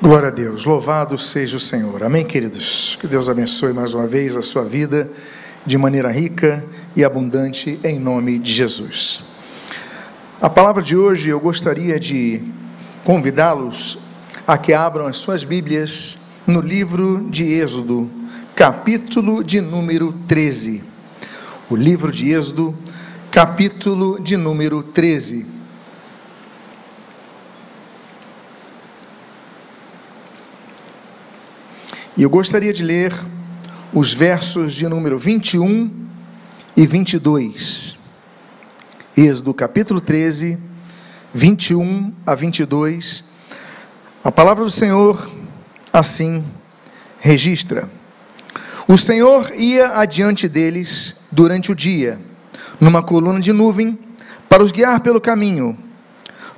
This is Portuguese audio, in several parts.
Glória a Deus, louvado seja o Senhor. Amém, queridos? Que Deus abençoe mais uma vez a sua vida de maneira rica e abundante, em nome de Jesus. A palavra de hoje, eu gostaria de convidá-los a que abram as suas Bíblias no livro de Êxodo, capítulo de número 13. O livro de Êxodo, capítulo de número 13. E eu gostaria de ler os versos de número 21 e 22. Êxodo capítulo 13, 21 a 22. A palavra do Senhor assim registra: O Senhor ia adiante deles durante o dia, numa coluna de nuvem, para os guiar pelo caminho.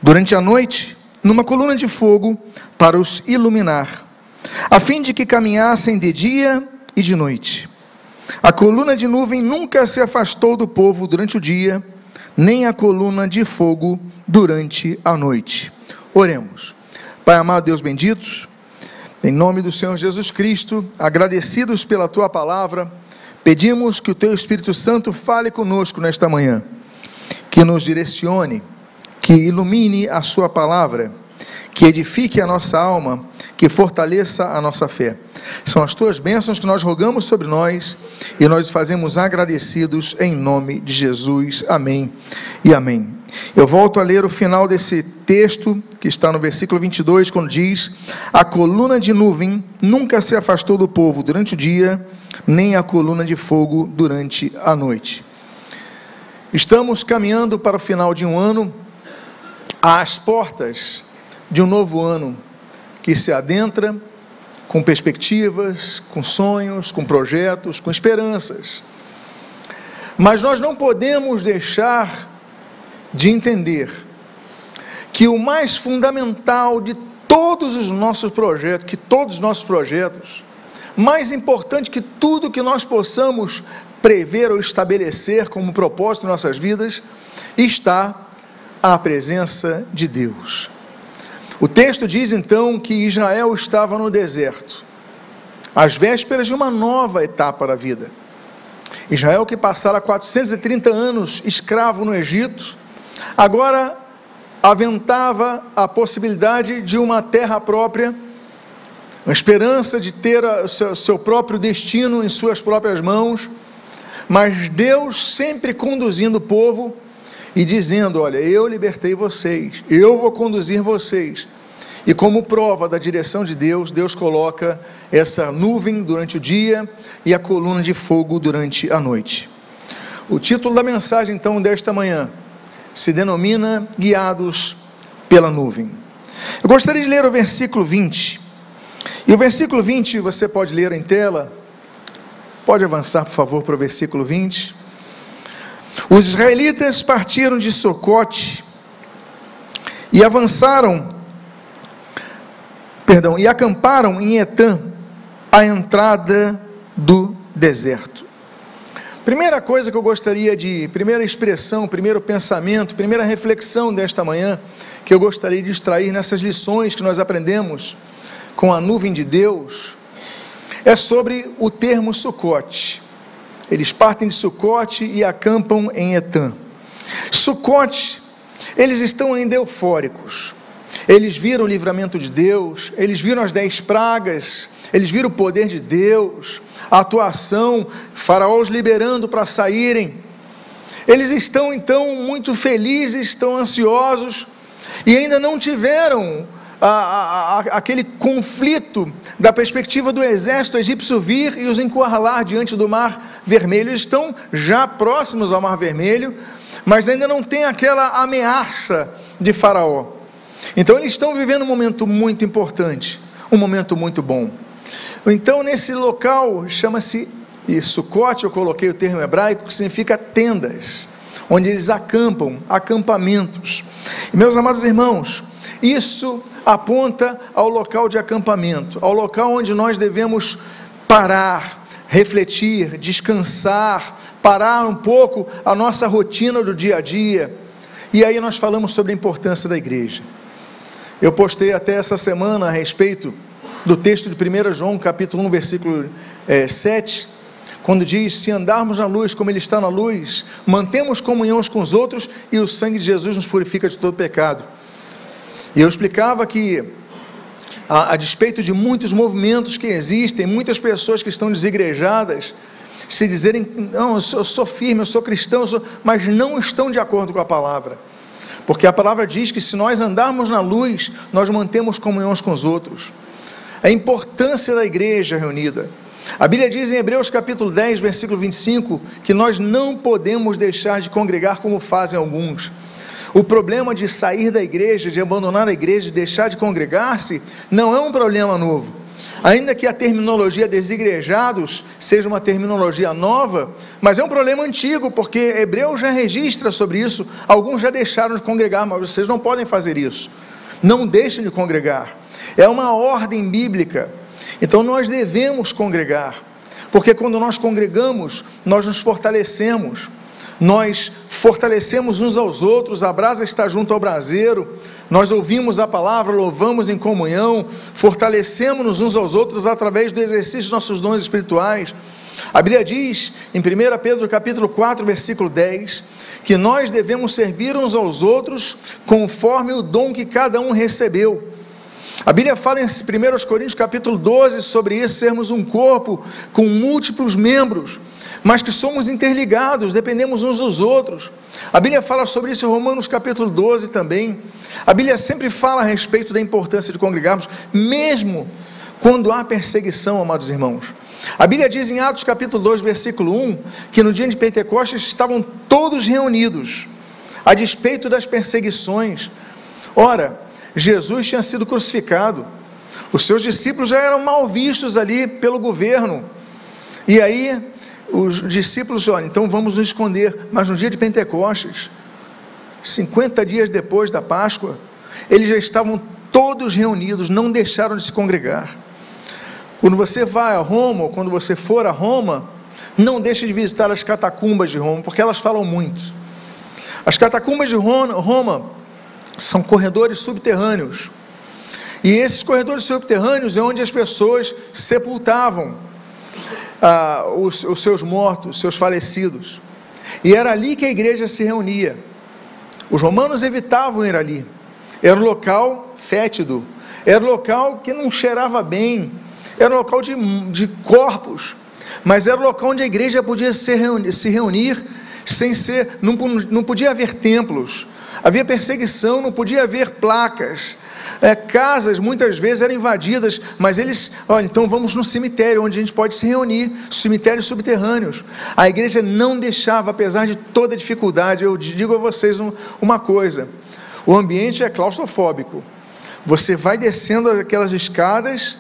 Durante a noite, numa coluna de fogo, para os iluminar, a fim de que caminhassem de dia e de noite. A coluna de nuvem nunca se afastou do povo durante o dia, nem a coluna de fogo durante a noite. Oremos. Pai amado, Deus bendito, em nome do Senhor Jesus Cristo, agradecidos pela Tua palavra, pedimos que o Teu Espírito Santo fale conosco nesta manhã, que nos direcione, que ilumine a Sua palavra, que edifique a nossa alma, que fortaleça a nossa fé. São as Tuas bênçãos que nós rogamos sobre nós, e nós fazemos agradecidos em nome de Jesus. Amém e amém. Eu volto a ler o final desse texto, que está no versículo 22, quando diz: A coluna de nuvem nunca se afastou do povo durante o dia, nem a coluna de fogo durante a noite. Estamos caminhando para o final de um ano, às portas de um novo ano, que se adentra com perspectivas, com sonhos, com projetos, com esperanças. Mas nós não podemos deixar de entender que o mais fundamental de todos os nossos projetos, mais importante que tudo que nós possamos prever ou estabelecer como propósito em nossas vidas, está a presença de Deus. O texto diz então que Israel estava no deserto, às vésperas de uma nova etapa da vida. Israel, que passara 430 anos escravo no Egito, agora aventava a possibilidade de uma terra própria, a esperança de ter seu próprio destino em suas próprias mãos, mas Deus sempre conduzindo o povo e dizendo: olha, eu libertei vocês, eu vou conduzir vocês. E como prova da direção de Deus, Deus coloca essa nuvem durante o dia e a coluna de fogo durante a noite. O título da mensagem então desta manhã se denomina Guiados pela Nuvem. Eu gostaria de ler o versículo 20. E o versículo 20 você pode ler em tela. Pode avançar, por favor, para o versículo 20. Os israelitas partiram de Sucote e acamparam em Etã, à entrada do deserto. Primeira coisa que eu gostaria primeira expressão, primeiro pensamento, primeira reflexão desta manhã, que eu gostaria de extrair nessas lições que nós aprendemos com a nuvem de Deus, é sobre o termo Sucote. Eles partem de Sucote e acampam em Etã. Sucote, eles estão ainda eufóricos. Eles viram o livramento de Deus, eles viram as 10 pragas, eles viram o poder de Deus, a atuação, Faraó os liberando para saírem. Eles estão então muito felizes, estão ansiosos, e ainda não tiveram aquele conflito da perspectiva do exército egípcio vir e os encurralar diante do Mar Vermelho. Eles estão já próximos ao Mar Vermelho, mas ainda não tem aquela ameaça de Faraó. Então eles estão vivendo um momento muito importante, um momento muito bom. Então nesse local, chama-se Sucote, eu coloquei o termo hebraico, que significa tendas, onde eles acampam, acampamentos. E meus amados irmãos, isso aponta ao local de acampamento, ao local onde nós devemos parar, refletir, descansar, parar um pouco a nossa rotina do dia a dia. E aí nós falamos sobre a importância da igreja. Eu postei até essa semana a respeito do texto de 1 João, capítulo 1, versículo 7, quando diz: se andarmos na luz como Ele está na luz, mantemos comunhão uns com os outros, e o sangue de Jesus nos purifica de todo pecado. E eu explicava que, a despeito de muitos movimentos que existem, muitas pessoas que estão desigrejadas, se dizerem: não, eu sou firme, eu sou cristão, mas não estão de acordo com a palavra, porque a palavra diz que se nós andarmos na luz, nós mantemos comunhão uns com os outros. A importância da igreja reunida. A Bíblia diz em Hebreus capítulo 10, versículo 25, que nós não podemos deixar de congregar como fazem alguns. O problema de sair da igreja, de abandonar a igreja, de deixar de congregar-se, não é um problema novo. Ainda que a terminologia desigrejados seja uma terminologia nova, mas é um problema antigo, porque Hebreus já registra sobre isso. Alguns já deixaram de congregar, mas vocês não podem fazer isso. Não deixem de congregar. É uma ordem bíblica. Então nós devemos congregar, porque quando nós congregamos, nós nos fortalecemos. Nós fortalecemos uns aos outros, a brasa está junto ao braseiro, nós ouvimos a palavra, louvamos em comunhão, fortalecemos-nos uns aos outros através do exercício dos nossos dons espirituais. A Bíblia diz, em 1 Pedro capítulo 4, versículo 10, que nós devemos servir uns aos outros, conforme o dom que cada um recebeu. A Bíblia fala em 1 Coríntios capítulo 12, sobre isso, sermos um corpo com múltiplos membros, mas que somos interligados, dependemos uns dos outros. A Bíblia fala sobre isso em Romanos capítulo 12 também. A Bíblia sempre fala a respeito da importância de congregarmos, mesmo quando há perseguição, amados irmãos. A Bíblia diz em Atos capítulo 2, versículo 1, que no dia de Pentecostes estavam todos reunidos, a despeito das perseguições. Ora, Jesus tinha sido crucificado, os seus discípulos já eram mal vistos ali pelo governo, e aí os discípulos: olha, então vamos nos esconder. Mas no dia de Pentecostes, 50 dias depois da Páscoa, eles já estavam todos reunidos, não deixaram de se congregar. Quando você vai a Roma, ou quando você for a Roma, não deixe de visitar as catacumbas de Roma, porque elas falam muito. As catacumbas de Roma são corredores subterrâneos, e esses corredores subterrâneos é onde as pessoas sepultavam os seus mortos, seus falecidos, e era ali que a igreja se reunia. Os romanos evitavam ir ali, era um local fétido, era um local que não cheirava bem, era um local de corpos, mas era um local onde a igreja podia se reunir, sem ser, não podia haver templos, havia perseguição, não podia haver placas, casas muitas vezes eram invadidas, mas eles: olha, então vamos no cemitério, onde a gente pode se reunir, cemitérios subterrâneos. A igreja não deixava, apesar de toda a dificuldade. Eu digo a vocês uma coisa: o ambiente é claustrofóbico, você vai descendo aquelas escadas,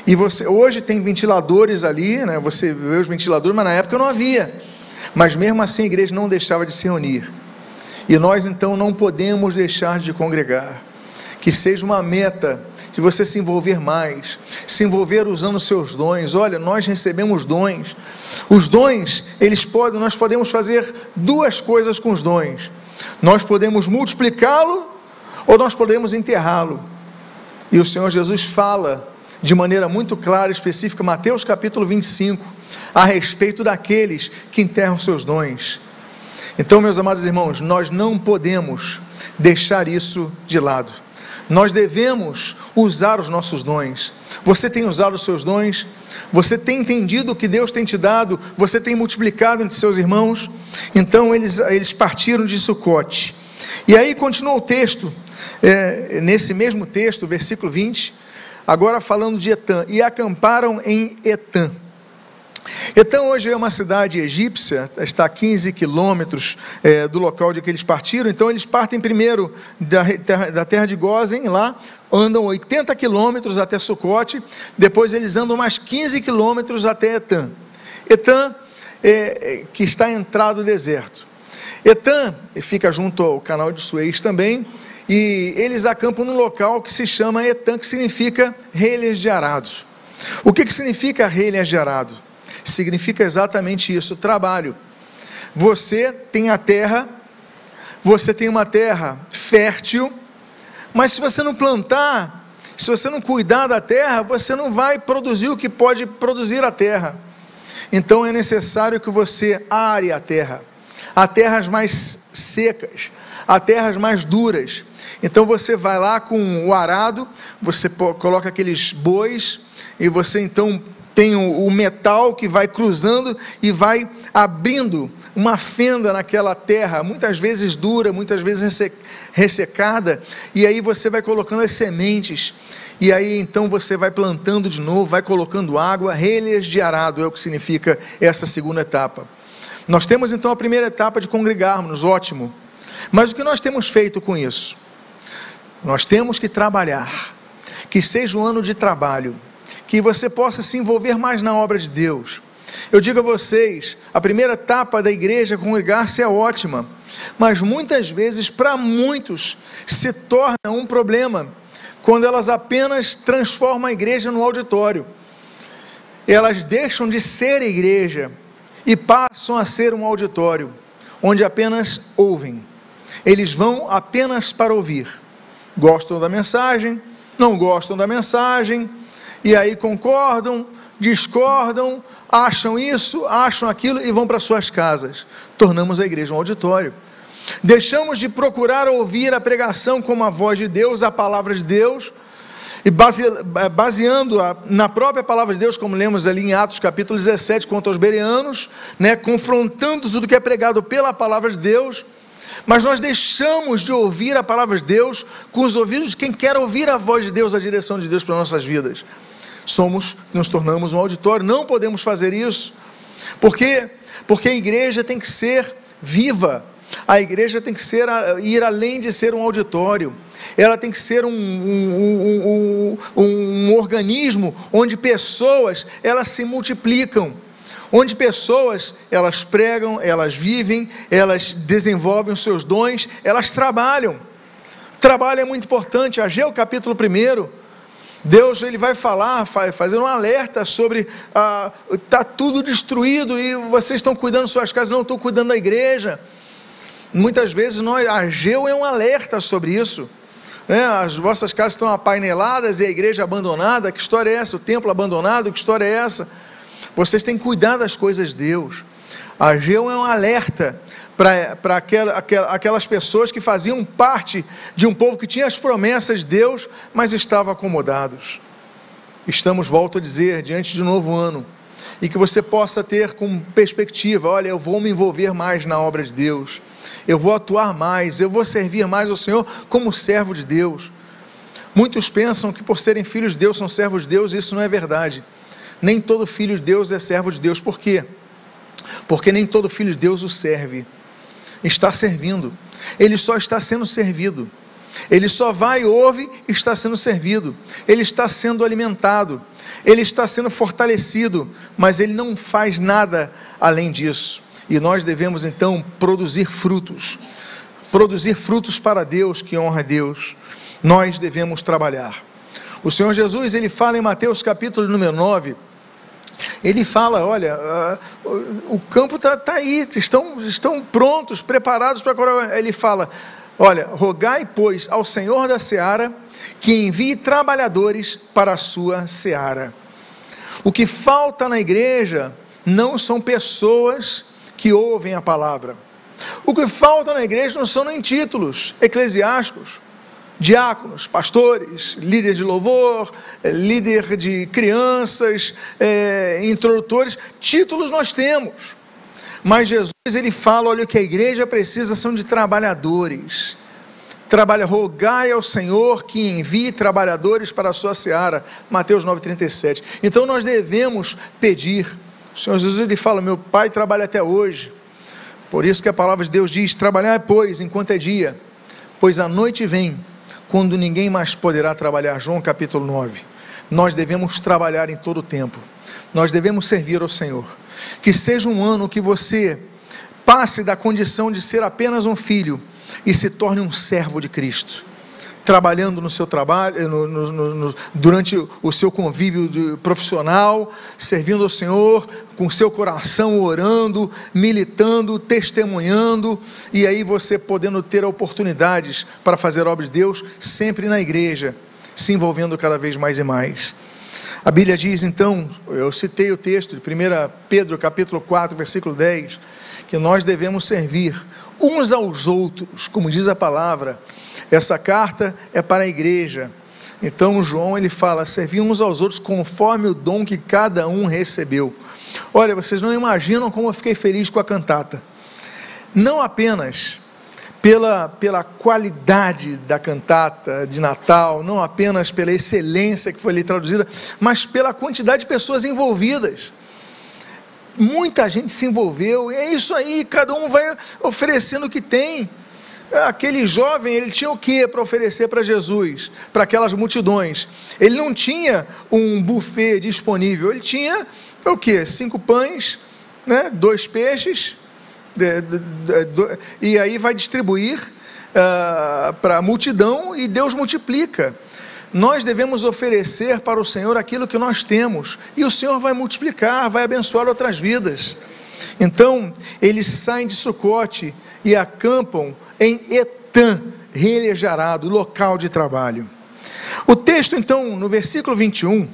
e hoje tem ventiladores ali, né? Você vê os ventiladores, mas na época não havia, mas mesmo assim a igreja não deixava de se reunir, e nós então não podemos deixar de congregar. Que seja uma meta de você se envolver mais, se envolver usando os seus dons. Olha, nós recebemos dons. Os dons, nós podemos fazer duas coisas com os dons. Nós podemos multiplicá-lo, ou nós podemos enterrá-lo. E o Senhor Jesus fala de maneira muito clara e específica, Mateus capítulo 25, a respeito daqueles que enterram seus dons. Então, meus amados irmãos, nós não podemos deixar isso de lado. Nós devemos usar os nossos dons. Você tem usado os seus dons? Você tem entendido o que Deus tem te dado? Você tem multiplicado entre seus irmãos? Então eles partiram de Sucote. E aí continua o texto, nesse mesmo texto, versículo 20, agora falando de Etã: e acamparam em Etã. Etã hoje é uma cidade egípcia, está a 15 quilômetros do local de que eles partiram. Então eles partem primeiro da terra de Gósen, lá andam 80 quilômetros até Sucote, depois eles andam mais 15 quilômetros até Etã. Etã, que está entrado no deserto. Etã fica junto ao canal de Suez também, e eles acampam num local que se chama Etã, que significa relhas de arado. O que significa relhas de arado? Significa exatamente isso: trabalho. Você tem a terra, você tem uma terra fértil, Mas se você não plantar, se você não cuidar da terra, você não vai produzir o que pode produzir a terra. Então é necessário que você are a terra. Há terras mais secas, há terras mais duras. Então você vai lá com o arado, você coloca aqueles bois, e você então tem o metal que vai cruzando e vai abrindo uma fenda naquela terra, muitas vezes dura, muitas vezes ressecada, e aí você vai colocando as sementes, e aí então você vai plantando de novo, vai colocando água, relhas de arado, é o que significa essa segunda etapa. Nós temos então a primeira etapa de congregarmos, ótimo, mas o que nós temos feito com isso? Nós temos que trabalhar, que seja um ano de trabalho, que você possa se envolver mais na obra de Deus. Eu digo a vocês, a primeira etapa da igreja, congregar-se, é ótima, mas muitas vezes, para muitos, se torna um problema, quando elas apenas transformam a igreja no auditório. Elas deixam de ser igreja, e passam a ser um auditório, onde apenas ouvem. Eles vão apenas para ouvir. Gostam da mensagem, não gostam da mensagem, e aí concordam, discordam, acham isso, acham aquilo e vão para suas casas. Tornamos a igreja um auditório. Deixamos de procurar ouvir a pregação como a voz de Deus, a palavra de Deus, e baseando na própria palavra de Deus, como lemos ali em Atos capítulo 17, contra os bereanos, confrontando tudo que é pregado pela palavra de Deus, mas nós deixamos de ouvir a palavra de Deus com os ouvidos de quem quer ouvir a voz de Deus, a direção de Deus para nossas vidas. Nos tornamos um auditório, não podemos fazer isso, porque a igreja tem que ser viva, a igreja tem que ir além de ser um auditório, ela tem que ser um organismo onde pessoas, elas se multiplicam, onde pessoas, elas pregam, elas vivem, elas desenvolvem os seus dons, elas trabalham. O trabalho é muito importante. Ageu capítulo 1, Deus ele vai falar, fazer um alerta sobre, está tudo destruído e vocês estão cuidando de suas casas, não estou cuidando da igreja. Muitas vezes Ageu é um alerta sobre isso, as vossas casas estão apaineladas e a igreja abandonada, que história é essa? O templo abandonado, que história é essa? Vocês têm que cuidar das coisas de Deus. Ageu é um alerta para aquelas pessoas que faziam parte de um povo que tinha as promessas de Deus, mas estavam acomodados. Estamos, volto a dizer, diante de um novo ano, e que você possa ter como perspectiva, olha, eu vou me envolver mais na obra de Deus, eu vou atuar mais, eu vou servir mais ao Senhor como servo de Deus. Muitos pensam que por serem filhos de Deus são servos de Deus, e isso não é verdade. Nem todo filho de Deus é servo de Deus. Por quê? Porque nem todo filho de Deus o serve, está servindo, ele só está sendo servido, ele só vai, ouve e está sendo servido, ele está sendo alimentado, ele está sendo fortalecido, mas ele não faz nada além disso. E nós devemos então produzir frutos para Deus, que honra a Deus. Nós devemos trabalhar. O Senhor Jesus, ele fala em Mateus capítulo número 9, ele fala, olha, o campo está aí, estão prontos, preparados para agora. Ele fala, olha, rogai pois ao Senhor da seara, que envie trabalhadores para a sua seara. O que falta na igreja não são pessoas que ouvem a palavra. O que falta na igreja não são nem títulos eclesiásticos, diáconos, pastores, líder de louvor, líder de crianças, introdutores. Títulos nós temos, mas Jesus ele fala, olha, o que a igreja precisa são de trabalhadores. Rogai ao Senhor que envie trabalhadores para a sua seara. Mateus 9,37. Então nós devemos pedir. O Senhor Jesus ele fala, meu Pai trabalha até hoje, por isso que a palavra de Deus diz, trabalhar pois enquanto é dia, pois a noite vem, quando ninguém mais poderá trabalhar. João capítulo 9, nós devemos trabalhar em todo o tempo, nós devemos servir ao Senhor. Que seja um ano que você passe da condição de ser apenas um filho, e se torne um servo de Cristo. trabalhando no seu trabalho, durante o seu convívio profissional, servindo ao Senhor, com seu coração orando, militando, testemunhando, e aí você podendo ter oportunidades para fazer obras de Deus, sempre na igreja, se envolvendo cada vez mais e mais. A Bíblia diz então, eu citei o texto de 1 Pedro capítulo 4, versículo 10, que nós devemos servir uns aos outros, como diz a palavra. Essa carta é para a igreja. Então João ele fala, servir uns aos outros conforme o dom que cada um recebeu. Olha, vocês não imaginam como eu fiquei feliz com a cantata, não apenas pela qualidade da cantata de Natal, não apenas pela excelência que foi ali traduzida, mas pela quantidade de pessoas envolvidas. Muita gente se envolveu, e é isso aí, cada um vai oferecendo o que tem. Aquele jovem, ele tinha o que para oferecer para Jesus, para aquelas multidões? Ele não tinha um buffet disponível, ele tinha o que? 5 pães, 2 peixes, e aí vai distribuir para a multidão, e Deus multiplica. Nós devemos oferecer para o Senhor aquilo que nós temos, e o Senhor vai multiplicar, vai abençoar outras vidas. Então, eles saem de Sucote e acampam em Etã, reelejarado, local de trabalho. O texto então, no versículo 21,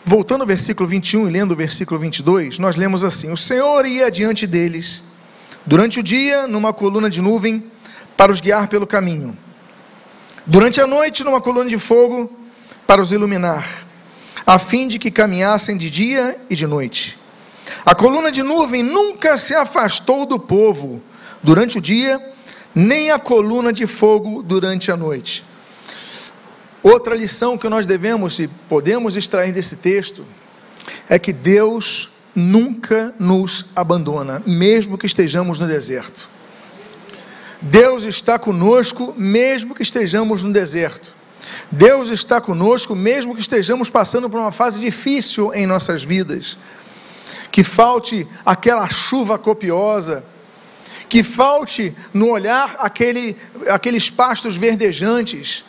voltando ao versículo 21 e lendo o versículo 22, nós lemos assim: o Senhor ia adiante deles, durante o dia, numa coluna de nuvem, para os guiar pelo caminho. Durante a noite, numa coluna de fogo, para os iluminar, a fim de que caminhassem de dia e de noite. A coluna de nuvem nunca se afastou do povo durante o dia, nem a coluna de fogo durante a noite. Outra lição que nós devemos e podemos extrair desse texto é que Deus nunca nos abandona, mesmo que estejamos no deserto. Deus está conosco mesmo que estejamos no deserto. Deus está conosco mesmo que estejamos passando por uma fase difícil em nossas vidas. Que falte aquela chuva copiosa, que falte no olhar aqueles pastos verdejantes,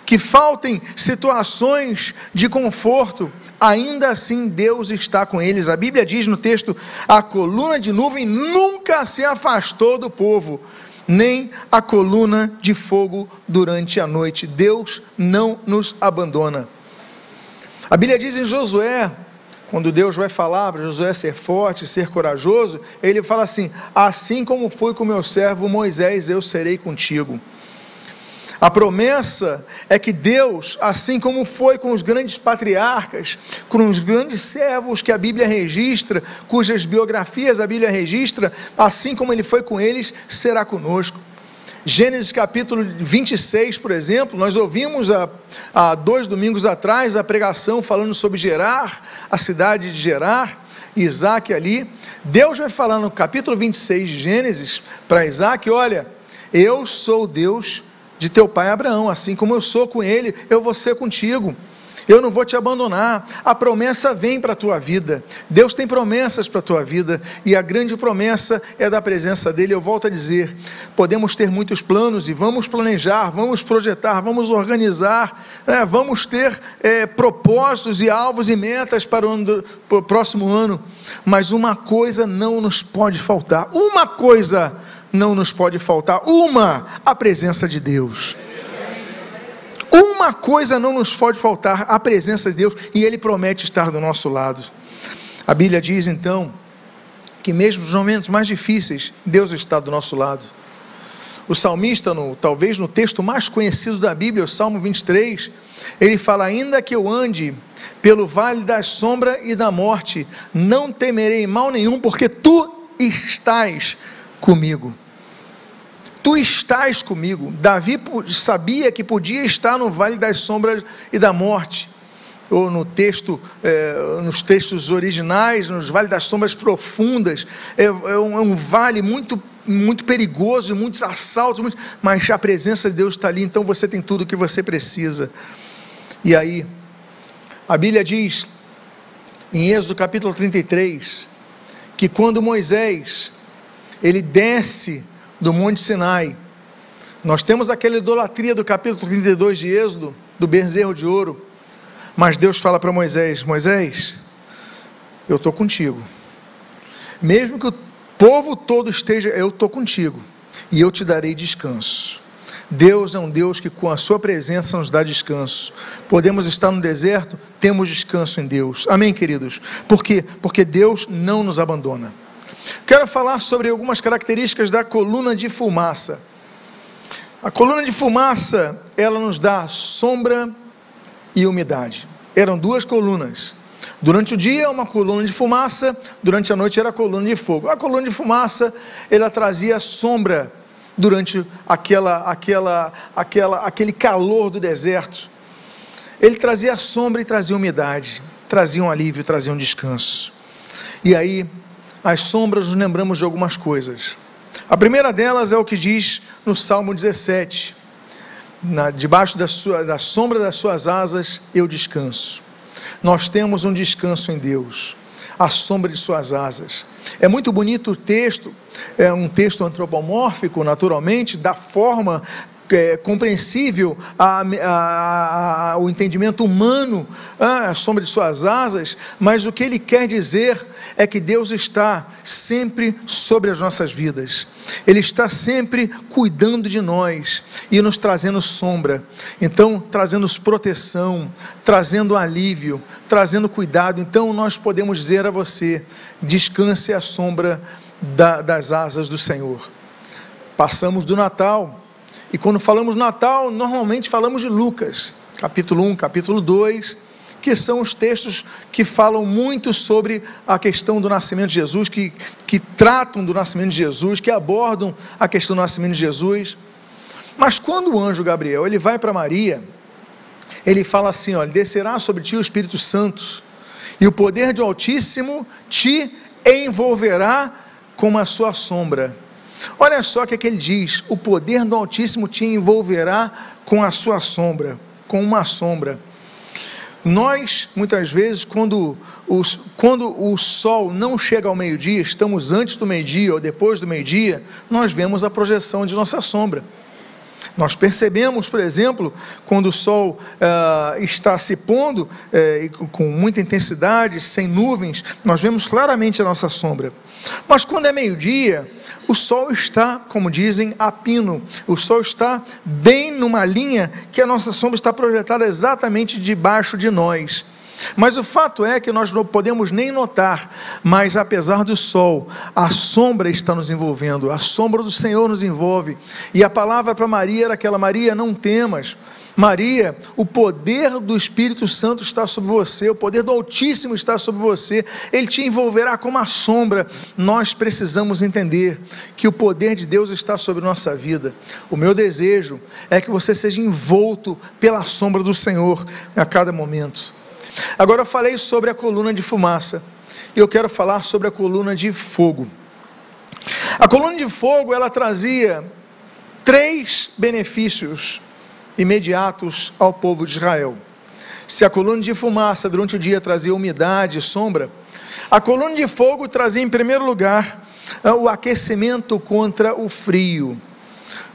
que faltem situações de conforto, ainda assim Deus está com eles. A Bíblia diz no texto, a coluna de nuvem nunca se afastou do povo, nem a coluna de fogo durante a noite. Deus não nos abandona. A Bíblia diz em Josué, quando Deus vai falar para Josué ser forte, ser corajoso, ele fala assim: assim como fui com meu servo Moisés, eu serei contigo. A promessa é que Deus, assim como foi com os grandes patriarcas, com os grandes servos que a Bíblia registra, cujas biografias a Bíblia registra, assim como Ele foi com eles, será conosco. Gênesis capítulo 26, por exemplo, nós ouvimos há 2 domingos atrás a pregação falando sobre Gerar, a cidade de Gerar, Isaac ali. Deus vai falar no capítulo 26 de Gênesis para Isaac: olha, eu sou o Deus de teu pai Abraão, assim como eu sou com ele, eu vou ser contigo, eu não vou te abandonar. A promessa vem para a tua vida, Deus tem promessas para a tua vida, e a grande promessa é da presença dele. Eu volto a dizer, podemos ter muitos planos, e vamos planejar, vamos projetar, vamos organizar, vamos ter propósitos e alvos e metas para o próximo ano, mas uma coisa não nos pode faltar, a presença de Deus. Uma coisa não nos pode faltar, a presença de Deus, e Ele promete estar do nosso lado. A Bíblia diz então, que mesmo nos momentos mais difíceis, Deus está do nosso lado. O salmista, talvez no texto mais conhecido da Bíblia, o Salmo 23, ele fala: ainda que eu ande pelo vale da sombra e da morte, não temerei mal nenhum, porque Tu estás comigo. Tu estás comigo. Davi sabia que podia estar no vale das sombras e da morte, ou no texto, nos textos originais, nos vales das sombras profundas, é um vale muito, muito perigoso, de muitos assaltos, mas a presença de Deus está ali, então você tem tudo o que você precisa. E aí, a Bíblia diz, em Êxodo capítulo 33, que quando Moisés, ele desce do Monte Sinai, Nós temos aquela idolatria do capítulo 32 de Êxodo, do bezerro de ouro, mas Deus fala para Moisés: Moisés, eu estou contigo, mesmo que o povo todo esteja, eu estou contigo, e eu te darei descanso. Deus é um Deus que com a sua presença nos dá descanso. Podemos estar no deserto, temos descanso em Deus. Amém, queridos? Por quê? Porque Deus não nos abandona. Quero falar sobre algumas características da coluna de fumaça. A coluna de fumaça, ela nos dá sombra e umidade. Eram duas colunas. Durante o dia, uma coluna de fumaça, durante a noite era a coluna de fogo. A coluna de fumaça, ela trazia sombra durante aquele calor do deserto. Ele trazia sombra e trazia umidade, trazia um alívio, trazia um descanso. E aí, as sombras, nos lembramos de algumas coisas. A primeira delas é o que diz no Salmo 17, debaixo da sombra das suas asas eu descanso. Nós temos um descanso em Deus, a sombra de suas asas. É muito bonito o texto, é um texto antropomórfico, naturalmente, da forma compreensível o entendimento humano, a sombra de suas asas, mas o que ele quer dizer é que Deus está sempre sobre as nossas vidas, Ele está sempre cuidando de nós e nos trazendo sombra, então trazendo-nos proteção, trazendo alívio, trazendo cuidado. Então nós podemos dizer a você: descanse à sombra das asas do Senhor. Passamos do Natal, e quando falamos Natal, normalmente falamos de Lucas, capítulo 1, capítulo 2, que são os textos que falam muito sobre a questão do nascimento de Jesus, que tratam do nascimento de Jesus, que abordam a questão do nascimento de Jesus. Mas quando o anjo Gabriel, ele vai para Maria, ele fala assim: olha, descerá sobre ti o Espírito Santo, e o poder do Altíssimo te envolverá com a sua sombra. Olha só o que ele diz: o poder do Altíssimo te envolverá com a sua sombra, com uma sombra. Nós, muitas vezes, quando o sol não chega ao meio-dia, estamos antes do meio-dia ou depois do meio-dia, nós vemos a projeção de nossa sombra. Nós percebemos, por exemplo, quando o sol está se pondo com muita intensidade, sem nuvens, nós vemos claramente a nossa sombra. Mas quando é meio-dia, o sol está, como dizem, a pino, o sol está bem numa linha que a nossa sombra está projetada exatamente debaixo de nós. Mas o fato é que nós não podemos nem notar, mas apesar do sol, a sombra está nos envolvendo, a sombra do Senhor nos envolve. E a palavra para Maria era aquela: Maria, não temas. Maria, o poder do Espírito Santo está sobre você, o poder do Altíssimo está sobre você, Ele te envolverá como a sombra. Nós precisamos entender que o poder de Deus está sobre nossa vida. O meu desejo é que você seja envolto pela sombra do Senhor a cada momento. Agora eu falei sobre a coluna de fumaça, e eu quero falar sobre a coluna de fogo. A coluna de fogo, ela trazia 3 benefícios imediatos ao povo de Israel. Se a coluna de fumaça durante o dia trazia umidade e sombra, a coluna de fogo trazia em primeiro lugar o aquecimento contra o frio.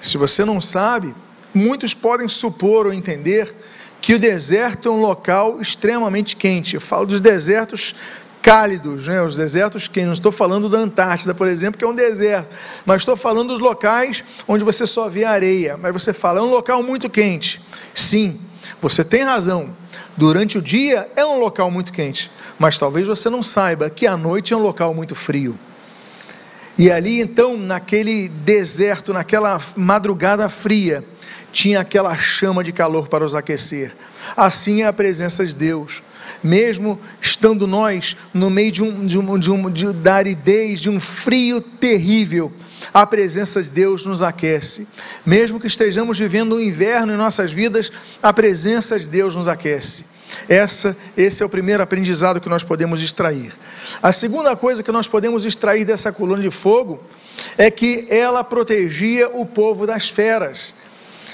Se você não sabe, muitos podem supor ou entender que o deserto é um local extremamente quente. Eu falo dos desertos cálidos, né? Os desertos que não estou falando da Antártida, por exemplo, que é um deserto, mas estou falando dos locais onde você só vê areia, mas você fala, é um local muito quente. Sim, você tem razão, durante o dia é um local muito quente, mas talvez você não saiba que à noite é um local muito frio. E ali então, naquele deserto, naquela madrugada fria, tinha aquela chama de calor para os aquecer. Assim é a presença de Deus. Mesmo estando nós no meio da aridez, de um frio terrível, a presença de Deus nos aquece. Mesmo que estejamos vivendo um inverno em nossas vidas, a presença de Deus nos aquece. Esse é o primeiro aprendizado que nós podemos extrair. A segunda coisa que nós podemos extrair dessa coluna de fogo é que ela protegia o povo das feras.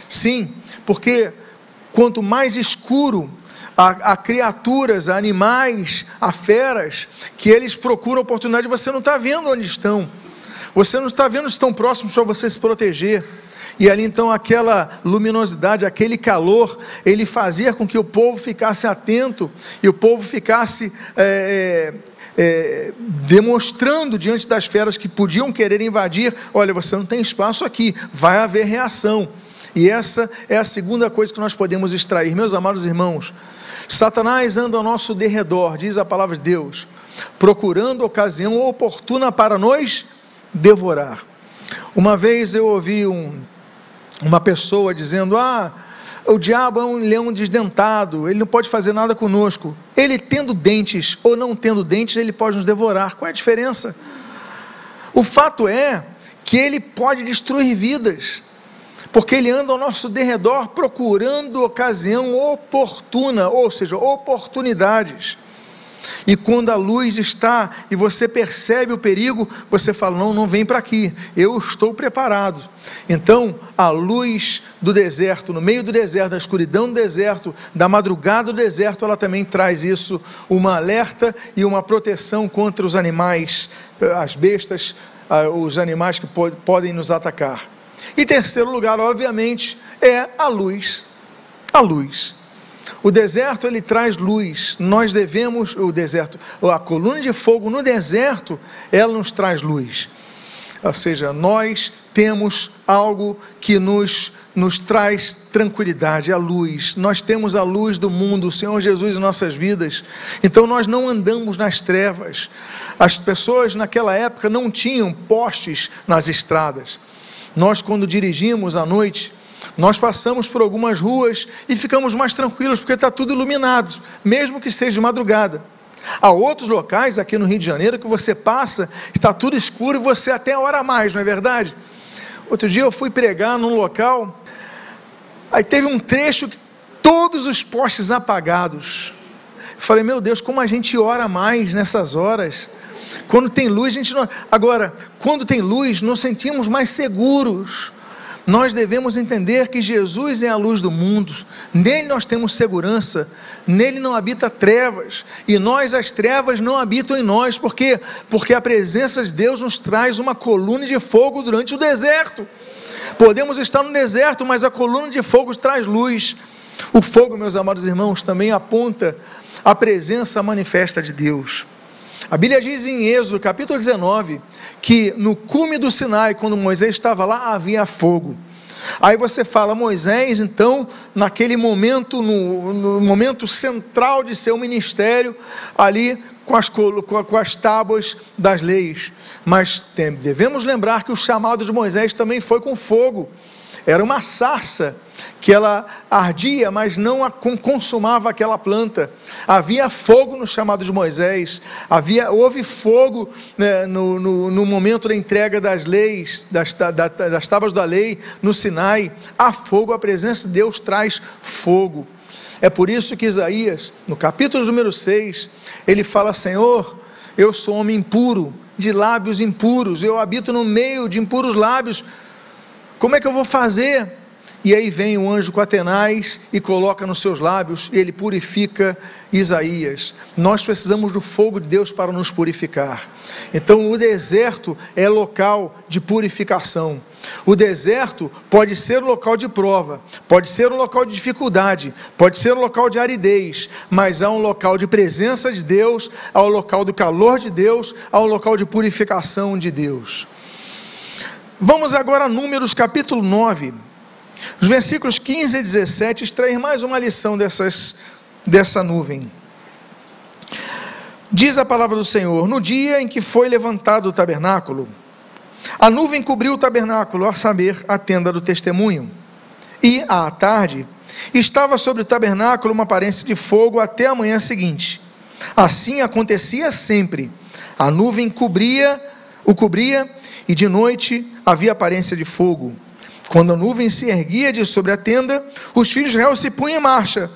Sim, porque quanto mais escuro a criaturas, a animais, a feras, que eles procuram oportunidade, você não está vendo onde estão, você não está vendo se estão próximos para você se proteger. E ali então aquela luminosidade, aquele calor, ele fazia com que o povo ficasse atento, e o povo ficasse demonstrando diante das feras que podiam querer invadir: olha, você não tem espaço aqui, vai haver reação. E essa é a segunda coisa que nós podemos extrair. Meus amados irmãos, Satanás anda ao nosso derredor, diz a palavra de Deus, procurando ocasião oportuna para nos devorar. Uma vez eu ouvi uma pessoa dizendo: o diabo é um leão desdentado, ele não pode fazer nada conosco. Ele tendo dentes ou não tendo dentes, ele pode nos devorar. Qual é a diferença? O fato é que ele pode destruir vidas, porque ele anda ao nosso derredor procurando ocasião oportuna, ou seja, oportunidades. E quando a luz está e você percebe o perigo, você fala: não vem para aqui, eu estou preparado. Então a luz do deserto, no meio do deserto, da escuridão do deserto, da madrugada do deserto, ela também traz isso, uma alerta e uma proteção contra os animais, as bestas, os animais que podem nos atacar. E terceiro lugar, obviamente, é a luz. A luz. O deserto, ele traz luz. Nós devemos, a coluna de fogo no deserto, ela nos traz luz. Ou seja, nós temos algo que nos traz tranquilidade, a luz. Nós temos a luz do mundo, o Senhor Jesus em nossas vidas. Então nós não andamos nas trevas. As pessoas naquela época não tinham postes nas estradas. Nós, quando dirigimos à noite, nós passamos por algumas ruas e ficamos mais tranquilos, porque está tudo iluminado, mesmo que seja de madrugada. Há outros locais aqui no Rio de Janeiro que você passa, está tudo escuro e você até ora mais, não é verdade? Outro dia eu fui pregar num local, aí teve um trecho que todos os postes apagados. Eu falei: meu Deus, como a gente ora mais nessas horas. Quando tem luz, a gente não... Agora, quando tem luz, nos sentimos mais seguros. Nós devemos entender que Jesus é a luz do mundo, nele nós temos segurança, nele não habita trevas, e as trevas não habitam em nós. Por quê? Porque a presença de Deus nos traz uma coluna de fogo durante o deserto. Podemos estar no deserto, mas a coluna de fogo traz luz. O fogo, meus amados irmãos, também aponta a presença manifesta de Deus. A Bíblia diz em Êxodo capítulo 19, que no cume do Sinai, quando Moisés estava lá, havia fogo. Aí você fala: Moisés, então, naquele momento, no momento central de seu ministério, ali com as tábuas das leis. Mas devemos lembrar que o chamado de Moisés também foi com fogo. Era uma sarça que ela ardia, mas não consumava aquela planta. Havia fogo no chamado de Moisés, houve fogo, né, no momento da entrega das leis, das tábuas da lei, no Sinai. Há fogo, a presença de Deus traz fogo. É por isso que Isaías, no capítulo número 6, ele fala: Senhor, eu sou homem impuro, de lábios impuros, eu habito no meio de impuros lábios, como é que eu vou fazer? E aí vem o anjo com a tenaz e coloca nos seus lábios, e ele purifica Isaías. Nós precisamos do fogo de Deus para nos purificar. Então o deserto é local de purificação. O deserto pode ser um local de prova, pode ser um local de dificuldade, pode ser um local de aridez, mas há um local de presença de Deus, há um local do calor de Deus, há um local de purificação de Deus. Vamos agora a Números capítulo 9, os versículos 15 e 17, extrair mais uma lição dessa nuvem. Diz a palavra do Senhor: no dia em que foi levantado o tabernáculo, a nuvem cobriu o tabernáculo, a saber, a tenda do testemunho, e à tarde estava sobre o tabernáculo uma aparência de fogo até a manhã seguinte. Assim acontecia sempre, a nuvem o cobria, e de noite havia aparência de fogo. Quando a nuvem se erguia de sobre a tenda, os filhos de Israel se punham em marcha,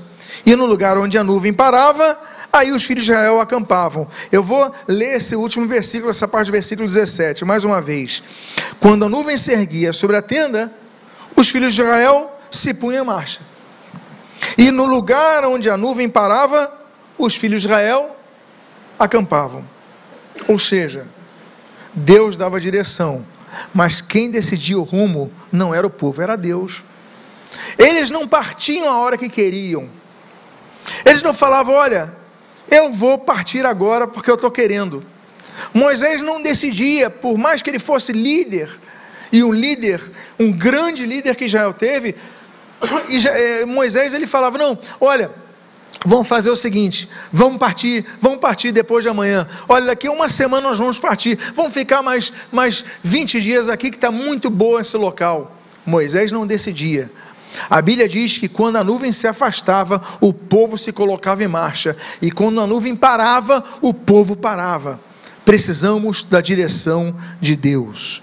e no lugar onde a nuvem parava, aí os filhos de Israel acampavam. Eu vou ler esse último versículo, essa parte do versículo 17, mais uma vez. Quando a nuvem se erguia sobre a tenda, os filhos de Israel se punham em marcha, e no lugar onde a nuvem parava, os filhos de Israel acampavam. Ou seja, Deus dava direção, mas quem decidia o rumo não era o povo, era Deus. Eles não partiam a hora que queriam, eles não falavam, olha, eu vou partir agora porque eu estou querendo. Moisés não decidia, por mais que ele fosse líder, e um grande líder que Israel teve, Moisés ele falava, não, olha, vamos fazer o seguinte, vamos partir depois de amanhã, olha, daqui a uma semana nós vamos partir, vamos ficar mais 20 dias aqui que está muito bom esse local. Moisés não decidia. A Bíblia diz que quando a nuvem se afastava, o povo se colocava em marcha, e quando a nuvem parava, o povo parava. Precisamos da direção de Deus.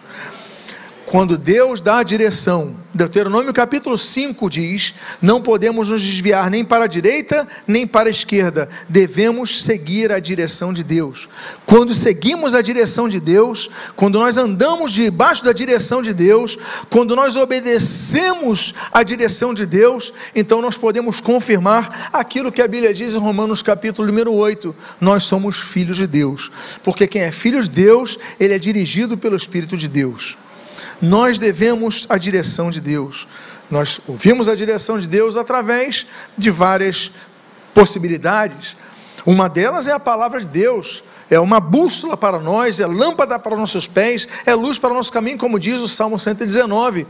Quando Deus dá a direção, Deuteronômio capítulo 5 diz, não podemos nos desviar nem para a direita, nem para a esquerda, devemos seguir a direção de Deus. Quando seguimos a direção de Deus, quando nós andamos debaixo da direção de Deus, quando nós obedecemos a direção de Deus, então nós podemos confirmar aquilo que a Bíblia diz em Romanos capítulo número 8, nós somos filhos de Deus, porque quem é filho de Deus, ele é dirigido pelo Espírito de Deus. Nós devemos a direção de Deus, nós ouvimos a direção de Deus através de várias possibilidades. Uma delas é a palavra de Deus, é uma bússola para nós, é lâmpada para nossos pés, é luz para o nosso caminho, como diz o Salmo 119.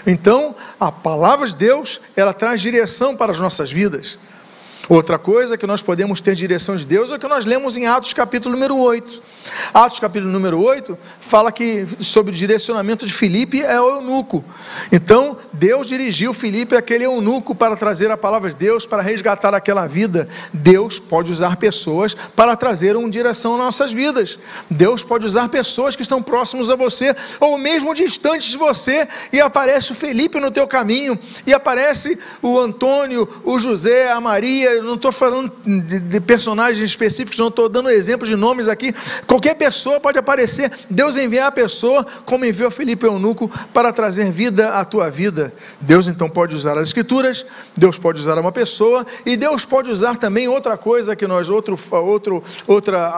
Então, a palavra de Deus, ela traz direção para as nossas vidas. Outra coisa que nós podemos ter direção de Deus é o que nós lemos em Atos capítulo número 8. Atos capítulo número 8 fala que sobre o direcionamento de Filipe é o eunuco. Então Deus dirigiu Filipe aquele eunuco para trazer a palavra de Deus, para resgatar aquela vida. Deus pode usar pessoas para trazer uma direção às nossas vidas. Deus pode usar pessoas que estão próximos a você, ou mesmo distantes de você, e aparece o Felipe no teu caminho, e aparece o Antônio, o José, a Maria. Eu não estou falando de personagens específicos, não estou dando exemplos de nomes aqui. Qualquer pessoa pode aparecer. Deus envia a pessoa, como enviou Filipe eunuco, para trazer vida à tua vida. Deus então pode usar as escrituras, Deus pode usar uma pessoa, e Deus pode usar também outra coisa que nós, outra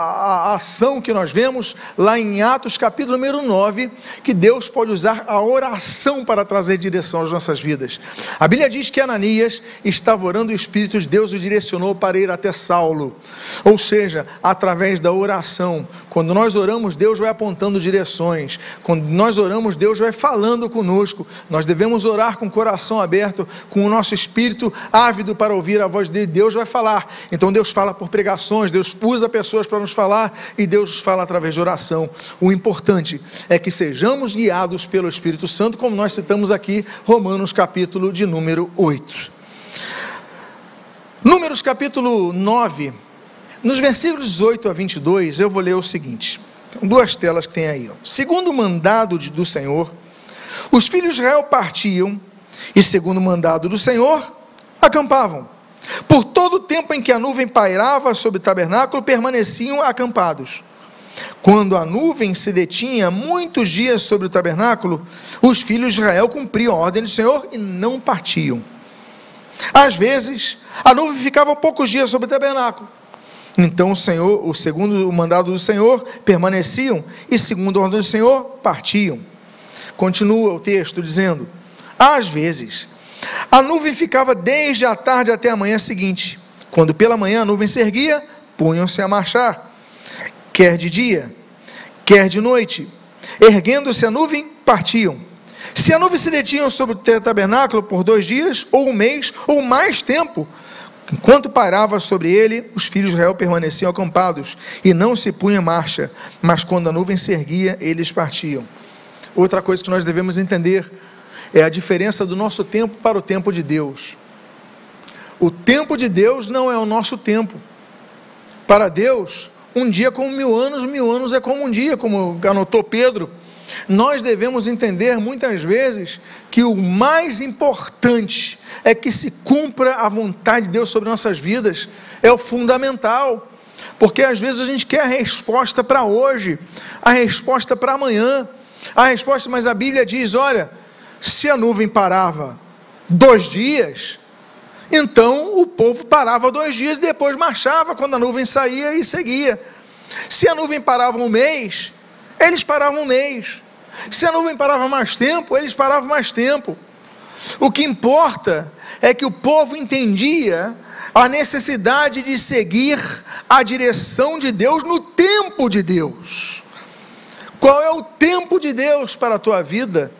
ação que nós vemos lá em Atos capítulo número 9, que Deus pode usar a oração para trazer direção às nossas vidas. A Bíblia diz que Ananias estava orando e o Espírito de Deus o direcionou para ir até Saulo, ou seja, através da oração. Quando nós oramos, Deus vai apontando direções. Quando nós oramos, Deus vai falando conosco. Nós devemos orar com o coração aberto, com o nosso espírito ávido para ouvir a voz dele. Deus vai falar. Então Deus fala por pregações, Deus usa pessoas para nos falar, e Deus fala através de oração. O importante é que sejamos guiados pelo Espírito Santo, como nós citamos aqui, Romanos capítulo de número 8. Números capítulo 9, nos versículos 18 a 22, eu vou ler o seguinte, duas telas que tem aí. Segundo o mandado do Senhor, os filhos de Israel partiam, e segundo o mandado do Senhor, acampavam. Por todo o tempo em que a nuvem pairava sobre o tabernáculo, permaneciam acampados. Quando a nuvem se detinha muitos dias sobre o tabernáculo, os filhos de Israel cumpriam a ordem do Senhor e não partiam. Às vezes, a nuvem ficava poucos dias sobre o tabernáculo. Então segundo o mandado do Senhor, permaneciam, e segundo a ordem do Senhor, partiam. Continua o texto dizendo, às vezes, a nuvem ficava desde a tarde até a manhã seguinte. Quando pela manhã a nuvem se erguia, punham-se a marchar, quer de dia, quer de noite. Erguendo-se a nuvem, partiam. Se a nuvem se detinha sobre o tabernáculo por 2 dias, ou 1 mês, ou mais tempo, enquanto pairava sobre ele, os filhos de Israel permaneciam acampados, e não se punham em marcha, mas quando a nuvem se erguia, eles partiam. Outra coisa que nós devemos entender, é a diferença do nosso tempo para o tempo de Deus. O tempo de Deus não é o nosso tempo. Para Deus, um dia é como 1000 anos é como um dia, como anotou Pedro. Nós devemos entender muitas vezes que o mais importante é que se cumpra a vontade de Deus sobre nossas vidas, é o fundamental, porque às vezes a gente quer a resposta para hoje, a resposta para amanhã, mas a Bíblia diz, olha, se a nuvem parava 2 dias, então o povo parava 2 dias e depois marchava quando a nuvem saía e seguia. Se a nuvem parava 1 mês, eles paravam 1 mês. Se a nuvem parava mais tempo, eles paravam mais tempo. O que importa é que o povo entendia a necessidade de seguir a direção de Deus no tempo de Deus. Qual é o tempo de Deus para a tua vida?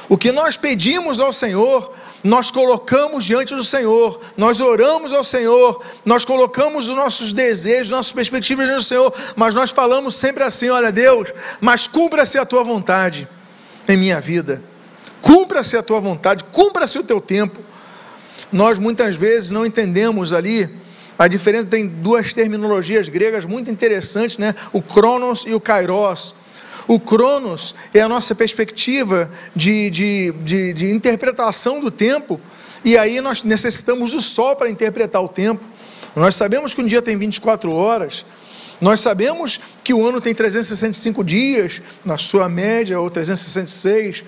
O que nós pedimos ao Senhor, nós colocamos diante do Senhor, nós oramos ao Senhor, nós colocamos os nossos desejos, nossas perspectivas diante do Senhor, mas nós falamos sempre assim: olha Deus, mas cumpra-se a tua vontade em minha vida, cumpra-se a tua vontade, cumpra-se o teu tempo. Nós muitas vezes não entendemos ali a diferença. Tem duas terminologias gregas muito interessantes, né? O Cronos e o Kairos. O Cronos é a nossa perspectiva de interpretação do tempo, e aí nós necessitamos do sol para interpretar o tempo. Nós sabemos que um dia tem 24 horas, nós sabemos que o ano tem 365 dias, na sua média, ou 366,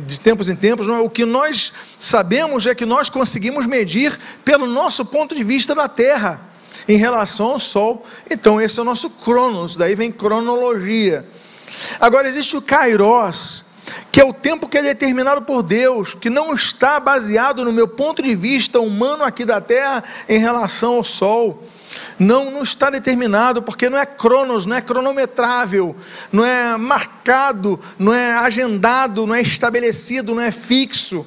de tempos em tempos. O que nós sabemos é que nós conseguimos medir pelo nosso ponto de vista da Terra, em relação ao Sol. Então esse é o nosso Cronos, daí vem cronologia. Agora existe o Kairos, que é o tempo que é determinado por Deus, que não está baseado no meu ponto de vista humano aqui da Terra em relação ao Sol. Não está determinado, porque não é cronos, não é cronometrável, não é marcado, não é agendado, não é estabelecido, não é fixo.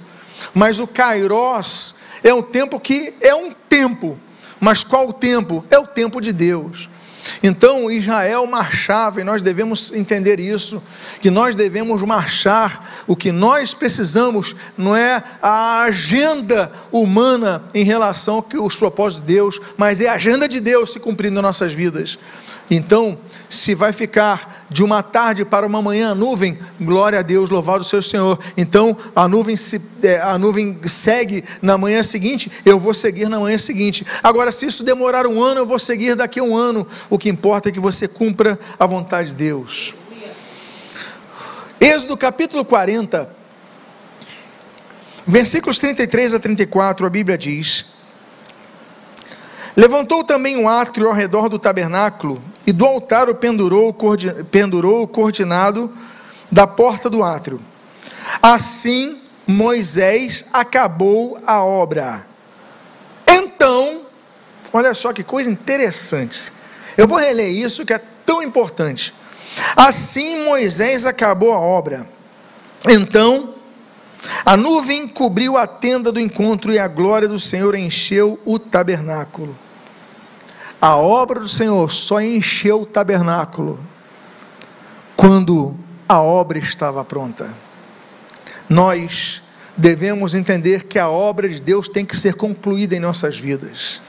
Mas o Kairos é um tempo que é um tempo. Mas qual o tempo? É o tempo de Deus. Então Israel marchava, e nós devemos entender isso, que nós devemos marchar. O que nós precisamos não é a agenda humana em relação aos propósitos de Deus, mas é a agenda de Deus se cumprindo em nossas vidas. Então, se vai ficar de uma tarde para uma manhã a nuvem, glória a Deus, louvado seja o Senhor. Então a nuvem segue na manhã seguinte, eu vou seguir na manhã seguinte. Agora, se isso demorar um ano, eu vou seguir daqui a um ano. O que importa é que você cumpra a vontade de Deus. Êxodo capítulo 40, versículos 33 a 34, a Bíblia diz: levantou também um átrio ao redor do tabernáculo, e do altar o pendurou o cortinado da porta do átrio. Assim Moisés acabou a obra. Então, olha só que coisa interessante, eu vou reler isso que é tão importante. Assim Moisés acabou a obra. Então a nuvem cobriu a tenda do encontro, e a glória do Senhor encheu o tabernáculo. A obra do Senhor só encheu o tabernáculo quando a obra estava pronta. Nós devemos entender que a obra de Deus tem que ser concluída em nossas vidas.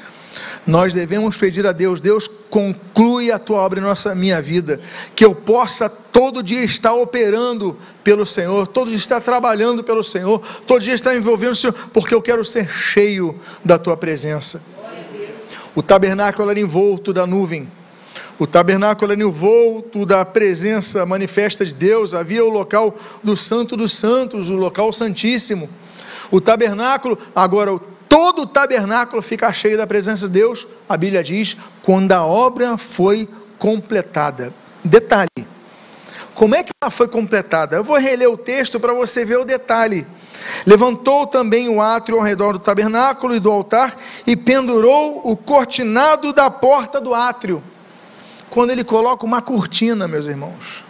Nós devemos pedir a Deus: Deus, conclui a tua obra em minha vida, que eu possa todo dia estar operando pelo Senhor, todo dia estar trabalhando pelo Senhor, todo dia estar envolvendo o Senhor, porque eu quero ser cheio da tua presença. O tabernáculo era envolto da nuvem, o tabernáculo era envolto da presença manifesta de Deus. Havia o local do Santo dos Santos, o local santíssimo. O tabernáculo, agora todo o tabernáculo fica cheio da presença de Deus, a Bíblia diz, quando a obra foi completada. Detalhe, como é que ela foi completada? Eu vou reler o texto para você ver o detalhe. Levantou também o átrio ao redor do tabernáculo e do altar, e pendurou o cortinado da porta do átrio. Quando ele coloca uma cortina, meus irmãos,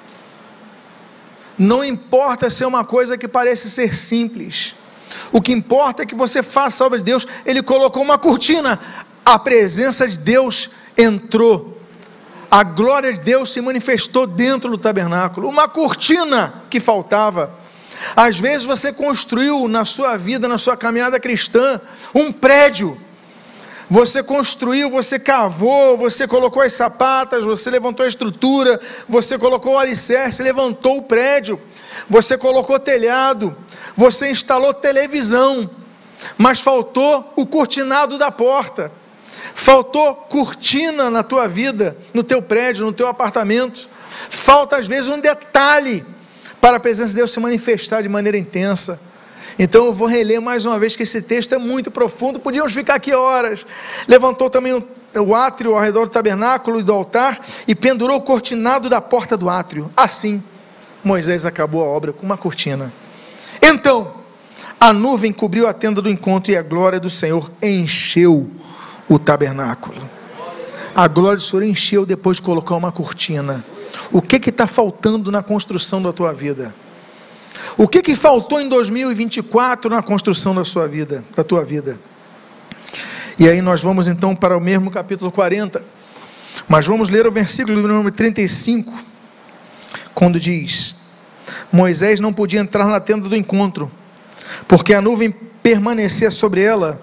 não importa se é uma coisa que parece ser simples, o que importa é que você faça a obra de Deus. Ele colocou uma cortina, a presença de Deus entrou, a glória de Deus se manifestou dentro do tabernáculo. Uma cortina que faltava. Às vezes você construiu na sua vida, na sua caminhada cristã, um prédio. Você construiu, você cavou, você colocou as sapatas, você levantou a estrutura, você colocou o alicerce, levantou o prédio, você colocou telhado, você instalou televisão, mas faltou o cortinado da porta, faltou cortina na tua vida, no teu prédio, no teu apartamento. Falta às vezes um detalhe para a presença de Deus se manifestar de maneira intensa. Então eu vou reler mais uma vez, que esse texto é muito profundo, podíamos ficar aqui horas. Levantou também o átrio ao redor do tabernáculo e do altar, e pendurou o cortinado da porta do átrio. Assim, Moisés acabou a obra com uma cortina. Então, a nuvem cobriu a tenda do encontro e a glória do Senhor encheu o tabernáculo. A glória do Senhor encheu depois de colocar uma cortina. O que está faltando na construção da tua vida? O que faltou em 2024 na construção da sua vida, da tua vida? E aí nós vamos então para o mesmo capítulo 40, mas vamos ler o versículo número 35, quando diz: Moisés não podia entrar na tenda do encontro, porque a nuvem permanecia sobre ela,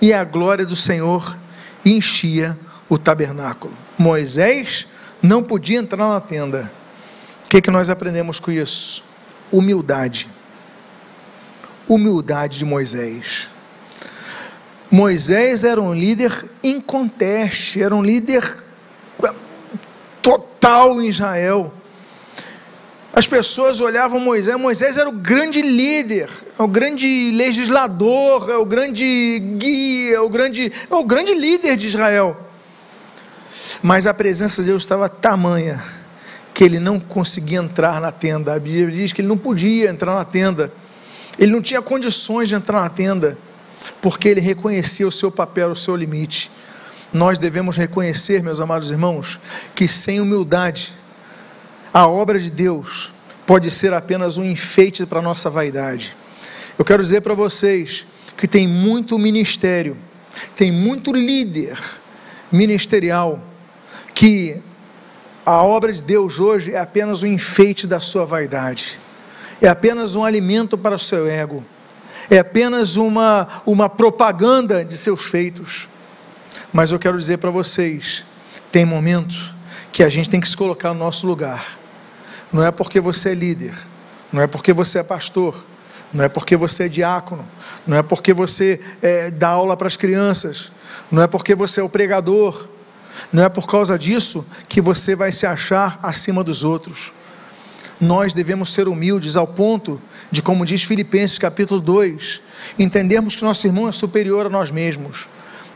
e a glória do Senhor enchia o tabernáculo. Moisés não podia entrar na tenda. O que nós aprendemos com isso? Humildade. Humildade de Moisés. Moisés era um líder inconteste, era um líder total em Israel. As pessoas olhavam Moisés era o grande líder, é o grande legislador, é o grande guia, é o grande líder de Israel. Mas a presença de Deus estava tamanha que ele não conseguia entrar na tenda. A Bíblia diz que ele não podia entrar na tenda, ele não tinha condições de entrar na tenda, porque ele reconhecia o seu papel, o seu limite. Nós devemos reconhecer, meus amados irmãos, que sem humildade, a obra de Deus pode ser apenas um enfeite para a nossa vaidade. Eu quero dizer para vocês que tem muito ministério, tem muito líder ministerial, que a obra de Deus hoje é apenas um enfeite da sua vaidade, é apenas um alimento para o seu ego, é apenas uma propaganda de seus feitos. Mas eu quero dizer para vocês, tem momentos que a gente tem que se colocar no nosso lugar. Não é porque você é líder, não é porque você é pastor, não é porque você é diácono, não é porque você dá aula para as crianças, não é porque você é o pregador, não é por causa disso que você vai se achar acima dos outros. Nós devemos ser humildes ao ponto de, como diz Filipenses capítulo 2, entendermos que nosso irmão é superior a nós mesmos.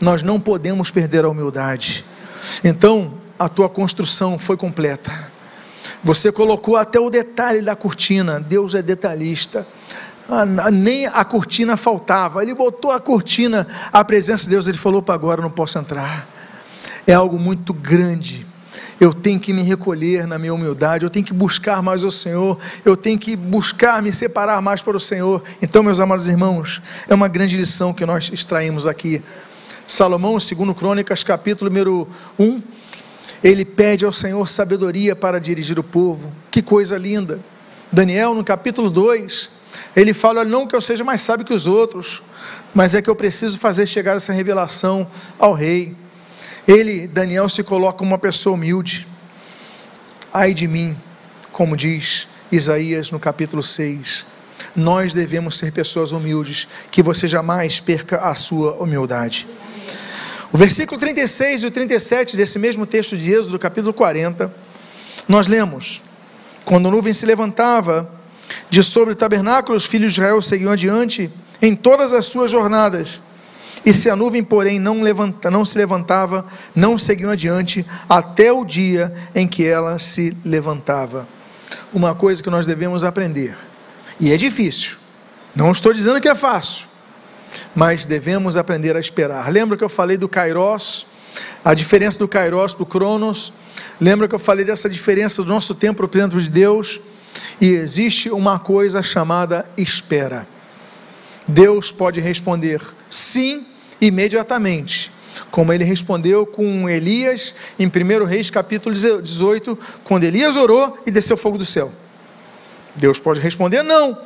Nós não podemos perder a humildade. Então, a tua construção foi completa. Você colocou até o detalhe da cortina. Deus é detalhista. Nem a cortina faltava. Ele botou a cortina, a presença de Deus. Ele falou: para agora não posso entrar. É algo muito grande. Eu tenho que me recolher na minha humildade, eu tenho que buscar mais o Senhor, eu tenho que buscar me separar mais para o Senhor. Então, meus amados irmãos, é uma grande lição que nós extraímos aqui. Salomão, segundo Crônicas, capítulo número 1, ele pede ao Senhor sabedoria para dirigir o povo. Que coisa linda. Daniel, no capítulo 2, ele fala: não que eu seja mais sábio que os outros, mas é que eu preciso fazer chegar essa revelação ao rei. Daniel, se coloca como uma pessoa humilde. Ai de mim, como diz Isaías no capítulo 6, nós devemos ser pessoas humildes, que você jamais perca a sua humildade. O versículo 36 e o 37 desse mesmo texto de Êxodo, capítulo 40, nós lemos: quando a nuvem se levantava de sobre o tabernáculo, os filhos de Israel seguiam adiante em todas as suas jornadas. E se a nuvem, porém, não se levantava, não seguiam adiante, até o dia em que ela se levantava. Uma coisa que nós devemos aprender, e é difícil, não estou dizendo que é fácil, mas devemos aprender a esperar. Lembra que eu falei do Kairos, a diferença do Kairos para o Cronos? Lembra que eu falei dessa diferença do nosso tempo para o tempo de Deus? E existe uma coisa chamada espera. Deus pode responder sim, imediatamente, como ele respondeu com Elias em 1 Reis capítulo 18, quando Elias orou e desceu fogo do céu. Deus pode responder não,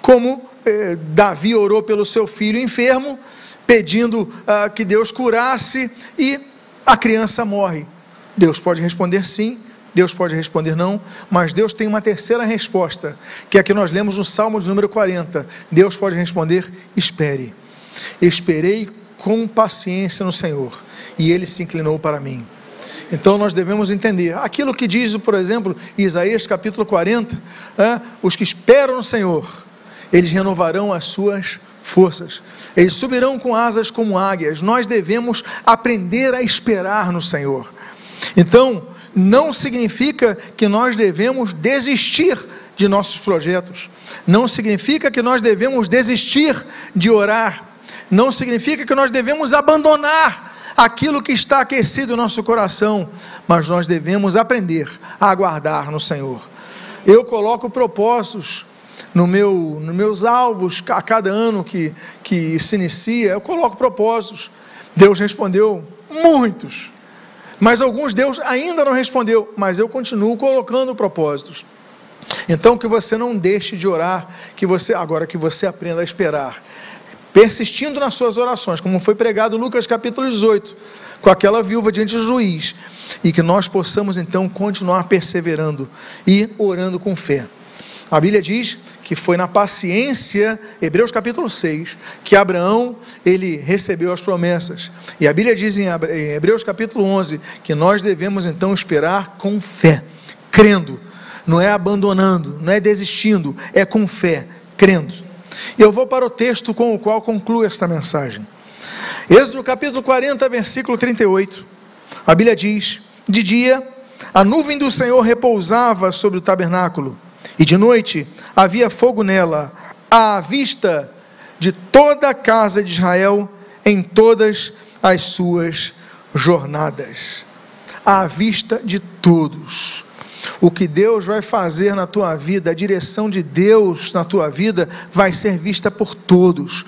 como Davi orou pelo seu filho enfermo, pedindo que Deus curasse, e a criança morre. Deus pode responder sim, Deus pode responder não, mas Deus tem uma terceira resposta, que é a que nós lemos no Salmo de número 40. Deus pode responder: espere. Esperei com paciência no Senhor, e Ele se inclinou para mim. Então nós devemos entender, aquilo que diz, por exemplo, Isaías capítulo 40, os que esperam no Senhor, eles renovarão as suas forças, eles subirão com asas como águias. Nós devemos aprender a esperar no Senhor. Então, não significa que nós devemos desistir de nossos projetos. Não significa que nós devemos desistir de orar. Não significa que nós devemos abandonar aquilo que está aquecido no nosso coração, mas nós devemos aprender a aguardar no Senhor. Eu coloco propósitos nos meus alvos, a cada ano que se inicia, eu coloco propósitos. Deus respondeu muitos, mas alguns Deus ainda não respondeu, mas eu continuo colocando propósitos. Então que você não deixe de orar, que você aprenda a esperar, persistindo nas suas orações, como foi pregado em Lucas capítulo 18, com aquela viúva diante do juiz, e que nós possamos então continuar perseverando e orando com fé. A Bíblia diz que foi na paciência, Hebreus capítulo 6, que Abraão, ele recebeu as promessas, e a Bíblia diz em Hebreus capítulo 11, que nós devemos então esperar com fé, crendo, não é abandonando, não é desistindo, é com fé, crendo. E eu vou para o texto com o qual concluo esta mensagem. Êxodo capítulo 40, versículo 38, a Bíblia diz: de dia a nuvem do Senhor repousava sobre o tabernáculo, e de noite havia fogo nela, à vista de toda a casa de Israel, em todas as suas jornadas. À vista de todos. O que Deus vai fazer na tua vida, a direção de Deus na tua vida, vai ser vista por todos.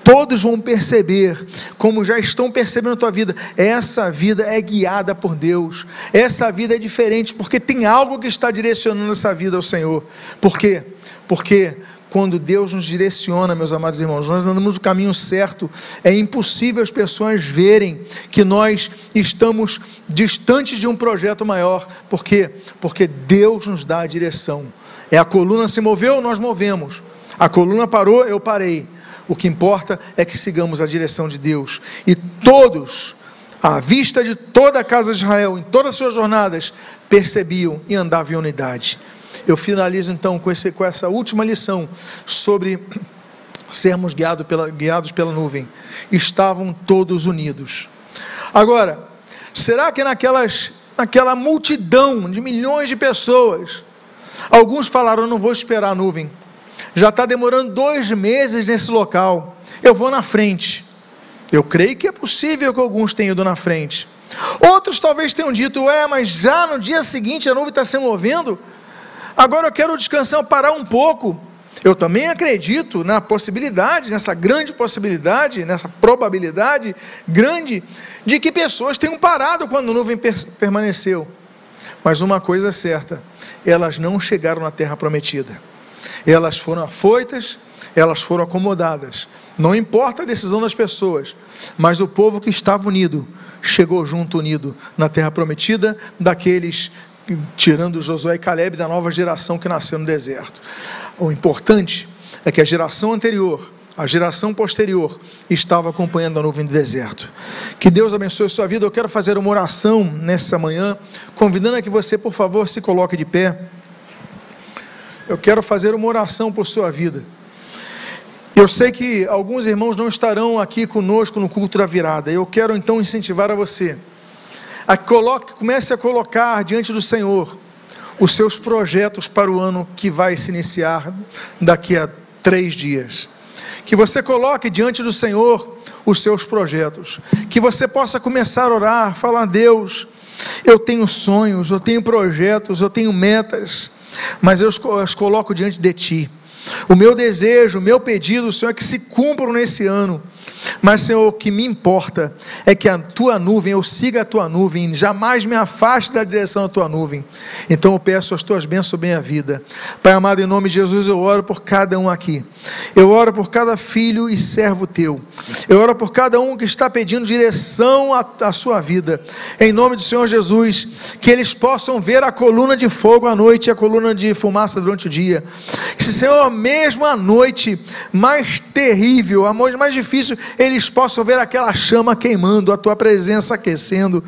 Todos vão perceber, como já estão percebendo na tua vida, essa vida é guiada por Deus, essa vida é diferente, porque tem algo que está direcionando essa vida ao Senhor. Por quê? Porque quando Deus nos direciona, meus amados irmãos, nós andamos no caminho certo, é impossível as pessoas verem que nós estamos distantes de um projeto maior. Por quê? Porque Deus nos dá a direção. A coluna se moveu, nós movemos, a coluna parou, eu parei. O que importa é que sigamos a direção de Deus, e todos, à vista de toda a casa de Israel, em todas as suas jornadas, percebiam e andavam em unidade. Eu finalizo então com essa última lição, sobre sermos guiados pela nuvem. Estavam todos unidos. Agora, será que naquela multidão de milhões de pessoas, alguns falaram: eu não vou esperar a nuvem, já está demorando 2 meses nesse local, eu vou na frente. Eu creio que é possível que alguns tenham ido na frente. Outros talvez tenham dito: mas já no dia seguinte a nuvem está se movendo, agora eu quero descansar, parar um pouco. Eu também acredito na possibilidade, nessa grande possibilidade, nessa probabilidade grande, de que pessoas tenham parado quando a nuvem permaneceu. Mas uma coisa é certa: elas não chegaram na terra prometida. Elas foram afoitas, elas foram acomodadas. Não importa a decisão das pessoas, mas o povo que estava unido, chegou junto, unido, na terra prometida, daqueles, tirando Josué e Caleb, da nova geração que nasceu no deserto. O importante é que a geração anterior, a geração posterior, estava acompanhando a nuvem do deserto. Que Deus abençoe a sua vida. Eu quero fazer uma oração nessa manhã, convidando a que você, por favor, se coloque de pé. Eu quero fazer uma oração por sua vida. Eu sei que alguns irmãos não estarão aqui conosco no culto da virada. Eu quero então incentivar a você comece a colocar diante do Senhor os seus projetos para o ano que vai se iniciar daqui a 3 dias. Que você coloque diante do Senhor os seus projetos, que você possa começar a orar, falar: Deus, eu tenho sonhos, eu tenho projetos, eu tenho metas, mas eu as coloco diante de Ti. O meu desejo, o meu pedido, Senhor, é que se cumpram nesse ano. Mas, Senhor, o que me importa é que a Tua nuvem, eu siga a Tua nuvem, jamais me afaste da direção da Tua nuvem. Então eu peço as Tuas bênçãos sobre a minha vida. Pai amado, em nome de Jesus, eu oro por cada um aqui. Eu oro por cada filho e servo Teu. Eu oro por cada um que está pedindo direção à sua vida. Em nome do Senhor Jesus, que eles possam ver a coluna de fogo à noite e a coluna de fumaça durante o dia. Que, Senhor, mesmo à noite mais terrível, a noite mais difícil, eles possam ver aquela chama queimando, a Tua presença aquecendo.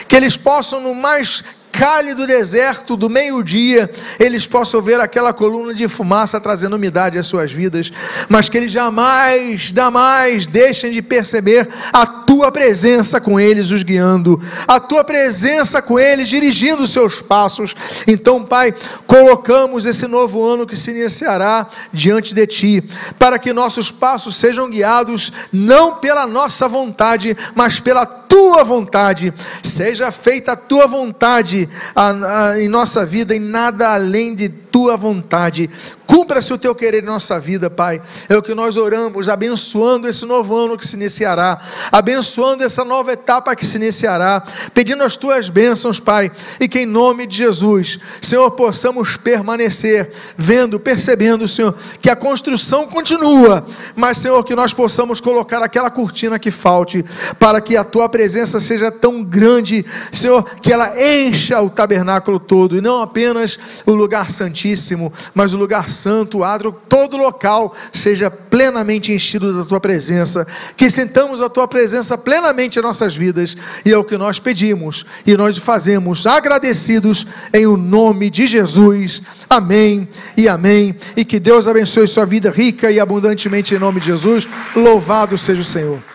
Que eles possam, no mais cálido do deserto do meio-dia, eles possam ver aquela coluna de fumaça trazendo umidade às suas vidas, mas que eles jamais deixem de perceber a tua presença com eles, os guiando, a tua presença com eles, dirigindo os seus passos. Então, Pai, colocamos esse novo ano que se iniciará diante de Ti, para que nossos passos sejam guiados não pela nossa vontade, mas pela Tua vontade. Seja feita a Tua vontade em nossa vida, e nada além de Tua vontade. Cumpra-se o Teu querer em nossa vida, Pai. É o que nós oramos, abençoando esse novo ano que se iniciará, abençoando essa nova etapa que se iniciará, pedindo as Tuas bênçãos, Pai, e que em nome de Jesus, Senhor, possamos permanecer, vendo, percebendo, Senhor, que a construção continua, mas, Senhor, que nós possamos colocar aquela cortina que falte, para que a Tua presença seja tão grande, Senhor, que ela encha o tabernáculo todo, e não apenas o lugar santíssimo, mas o lugar santo, o átrio, todo local seja plenamente enchido da Tua presença, que sintamos a Tua presença plenamente em nossas vidas, e é o que nós pedimos, e nós fazemos agradecidos em o nome de Jesus, amém e amém, e que Deus abençoe sua vida rica e abundantemente em nome de Jesus. Louvado seja o Senhor.